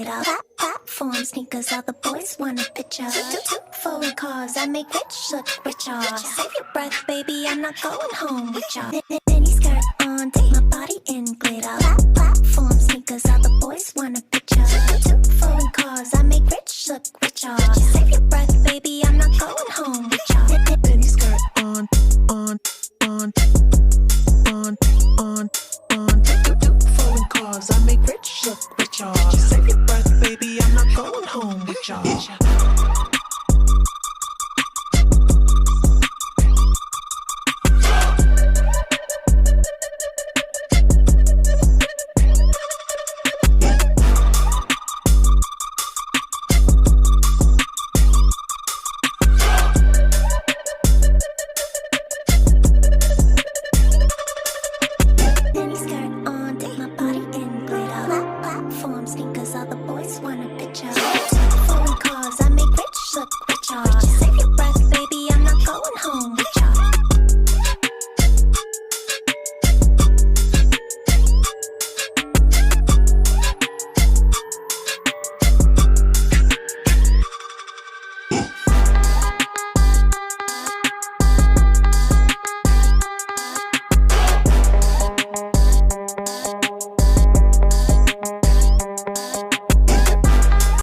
glitter. Platform sneakers, all the boys want a picture. Foreign cars, I make rich look richer. Save your breath, baby, I'm not going home with ya. Mini skirt on, take my body in glitter. Platform sneakers, all the boys want a picture. Foreign cars, I make rich look richer. Save your breath, baby, I'm not going home with ya. Mini skirt on. Foreign cars, I make rich look richer.